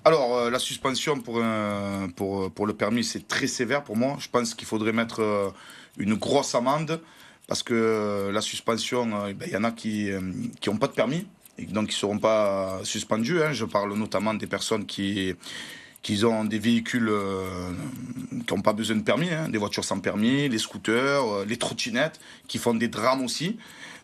Alors, la suspension pour le permis, c'est très sévère pour moi. Je pense qu'il faudrait mettre une grosse amende parce que la suspension, il y en a qui n'ont pas de permis et donc qui ne seront pas suspendus, hein. Je parle notamment des personnes qui ont des véhicules qui n'ont pas besoin de permis, hein, des voitures sans permis, les scooters, les trottinettes, qui font des drames aussi.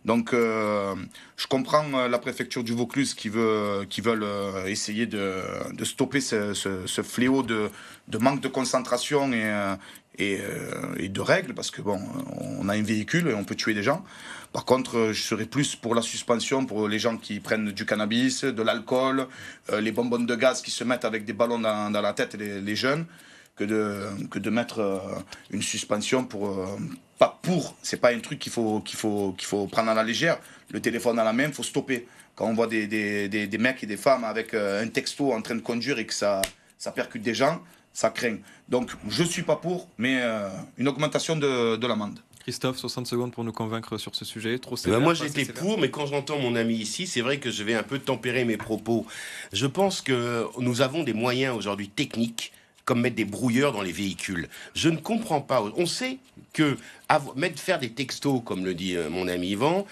Donc, je comprends la préfecture du Vaucluse qui veulent essayer de stopper ce fléau de manque de concentration et de règles, parce que bon, on a un véhicule et on peut tuer des gens. Par contre, je serais plus pour la suspension pour les gens qui prennent du cannabis, de l'alcool, les bonbons de gaz qui se mettent avec des ballons dans la tête, les jeunes, que de mettre une suspension c'est pas un truc qu'il faut prendre à la légère. Le téléphone à la main, il faut stopper. Quand on voit des mecs et des femmes avec un texto en train de conduire et que ça percute des gens, ça craint. Donc, je suis pas pour, mais une augmentation de l'amende. Christophe, 60 secondes pour nous convaincre sur ce sujet. Trop sévère. Moi, j'étais pour, mais quand j'entends mon ami ici, c'est vrai que je vais un peu tempérer mes propos. Je pense que nous avons des moyens aujourd'hui techniques, comme mettre des brouilleurs dans les véhicules. Je ne comprends pas. On sait que faire des textos, comme le dit mon ami Yvan,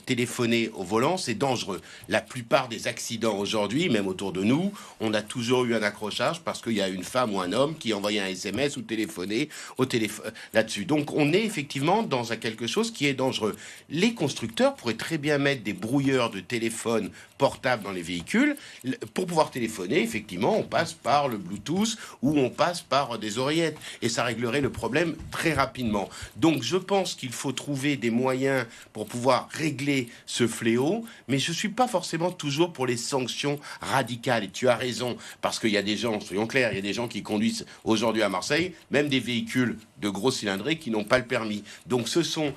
téléphoner au volant, c'est dangereux. La plupart des accidents aujourd'hui, même autour de nous, on a toujours eu un accrochage parce qu'il y a une femme ou un homme qui envoyait un SMS ou téléphonait là-dessus. Donc on est effectivement dans quelque chose qui est dangereux. Les constructeurs pourraient très bien mettre des brouilleurs de téléphone portables dans les véhicules. Pour pouvoir téléphoner, effectivement, on passe par le Bluetooth ou on passe par des oreillettes. Et ça réglerait le problème très rapidement. Donc je pense qu'il faut trouver des moyens pour pouvoir régler ce fléau, mais je ne suis pas forcément toujours pour les sanctions radicales. Et tu as raison, parce qu'il y a des gens, soyons clairs, il y a des gens qui conduisent aujourd'hui à Marseille, même des véhicules de gros cylindrés qui n'ont pas le permis. Donc ce sont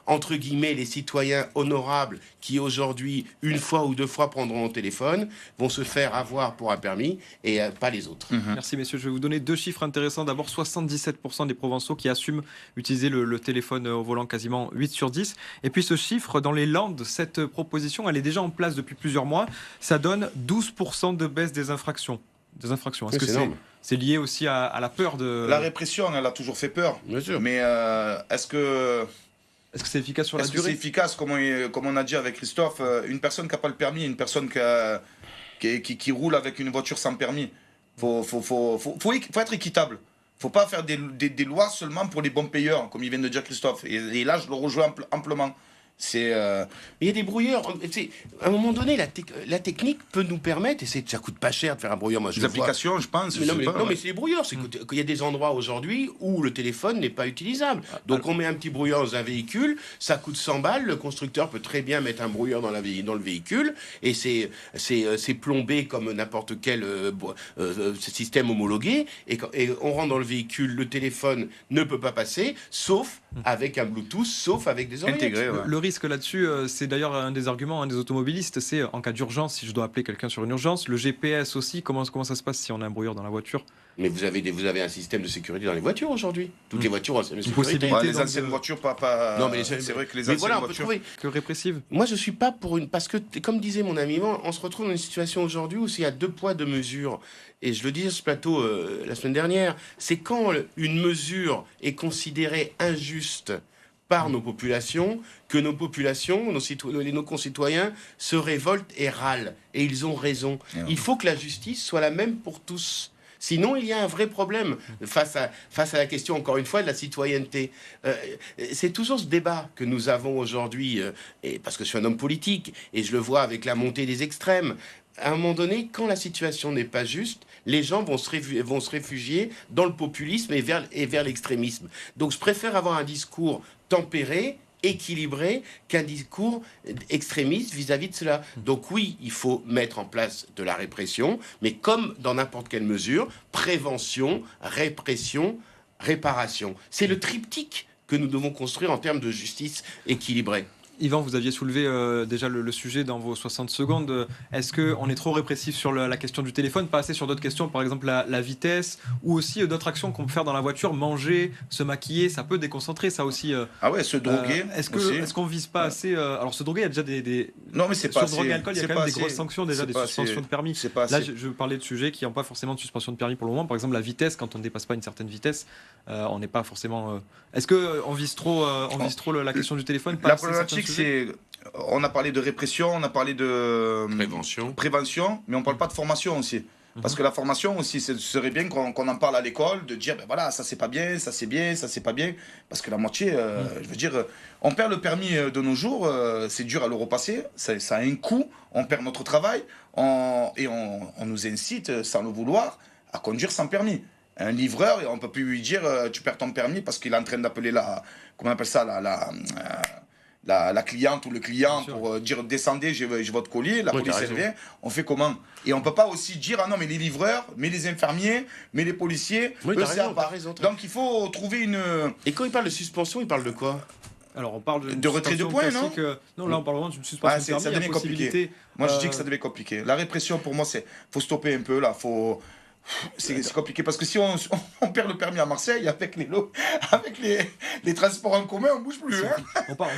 entre guillemets, les citoyens honorables qui aujourd'hui, une fois ou deux fois prendront le téléphone, vont se faire avoir pour un permis et pas les autres. Merci messieurs, je vais vous donner deux chiffres intéressants. D'abord, 77% des Provençaux qui assument utiliser le téléphone au volant, quasiment 8 sur 10. Et puis ce chiffre, dans les Landes, cette proposition, elle est déjà en place depuis plusieurs mois. Ça donne 12% de baisse des infractions. Est-ce que c'est lié aussi à la peur de... La répression, elle a toujours fait peur. Bien sûr. Mais est-ce que c'est efficace sur la durée ? C'est efficace, comme on a dit avec Christophe, une personne qui n'a pas le permis, une personne qui roule avec une voiture sans permis, faut être équitable. Faut pas faire des lois seulement pour les bons payeurs, comme il vient de dire Christophe. Et là, je le rejoins amplement. Il y a des brouilleurs. À un moment donné, la technique peut nous permettre, et ça coûte pas cher de faire un brouilleur. Moi, les applications, je pense. Mais c'est les brouilleurs. C'est qu'il y a des endroits aujourd'hui où le téléphone n'est pas utilisable. Donc on met un petit brouilleur dans un véhicule, ça coûte 100 balles. Le constructeur peut très bien mettre un brouilleur dans le véhicule, et c'est plombé comme n'importe quel système homologué. Et on rentre dans le véhicule, le téléphone ne peut pas passer, sauf avec un Bluetooth, sauf avec des oreillettes. Intégré, ouais. Le risque là-dessus, c'est d'ailleurs un des arguments des automobilistes, c'est en cas d'urgence, si je dois appeler quelqu'un sur une urgence, le GPS aussi, comment ça se passe si on a un brouilleur dans la voiture ? Mais vous avez un système de sécurité dans les voitures aujourd'hui. Toutes les voitures ont un système de sécurité. Les anciennes voitures, pas... Non, mais c'est vrai que les mais anciennes voilà, voitures... Que répressive. Moi, je suis pas pour parce que, comme disait mon ami, on se retrouve dans une situation aujourd'hui où il y a 2 poids 2 mesures. Et je le disais sur ce plateau la semaine dernière, c'est quand une mesure est considérée injuste par nos populations, que nos populations, nos concitoyens se révoltent et râlent. Et ils ont raison. Il faut que la justice soit la même pour tous. Sinon, il y a un vrai problème face à la question, encore une fois, de la citoyenneté. C'est toujours ce débat que nous avons aujourd'hui, et parce que je suis un homme politique, et je le vois avec la montée des extrêmes. À un moment donné, quand la situation n'est pas juste, les gens vont se réfugier dans le populisme et vers l'extrémisme. Donc je préfère avoir un discours tempéré, équilibré, qu'un discours extrémiste vis-à-vis de cela. Donc oui, il faut mettre en place de la répression, mais comme dans n'importe quelle mesure, prévention, répression, réparation. C'est le triptyque que nous devons construire en termes de justice équilibrée. Yvan, vous aviez soulevé déjà le sujet dans vos 60 secondes. Est-ce qu'on est trop répressif sur la question du téléphone, pas assez sur d'autres questions, par exemple la vitesse, ou aussi d'autres actions qu'on peut faire dans la voiture, manger, se maquiller, ça peut déconcentrer, ça aussi. Ah ouais, se droguer. Est-ce qu'on vise pas assez alors se droguer, il y a déjà des Non, mais c'est pas sur drogue et alcool, il y a quand même des grosses sanctions déjà, des suspensions assez. de permis. C'est pas Là, assez. je parlais de sujets qui n'ont pas forcément de suspension de permis pour le moment. Par exemple, la vitesse, quand on ne dépasse pas une certaine vitesse, on n'est pas forcément. Est-ce qu'on vise trop, la question du téléphone, pas La assez certains problématique, sujets c'est. On a parlé de répression, on a parlé de prévention, mais on ne parle pas de formation aussi. Parce que la formation aussi, ce serait bien qu'on en parle à l'école, de dire, ben voilà, ça c'est pas bien, ça c'est bien, ça c'est pas bien. Parce que la moitié, je veux dire, on perd le permis de nos jours, c'est dur à le repasser, ça a un coût, on perd notre travail, et on nous incite, sans le vouloir, à conduire sans permis. Un livreur, on ne peut plus lui dire, tu perds ton permis parce qu'il est en train d'appeler comment on appelle ça, la cliente ou le client pour dire descendez, j'ai votre colis, la police revient, on fait comment? Et on ne peut pas aussi dire ah non mais les livreurs, mais les infirmiers, mais les policiers, t'as raison. Donc il faut trouver une... Et quand il parle de suspension, il parle de quoi? Alors on parle de retrait de points, non? Non, là on parle vraiment d'une suspension de permis, ça devient compliqué. Moi je dis que ça devient compliqué. La répression pour moi faut stopper un peu là, c'est compliqué parce que si on perd le permis à Marseille avec les transports en commun, on bouge plus. On parle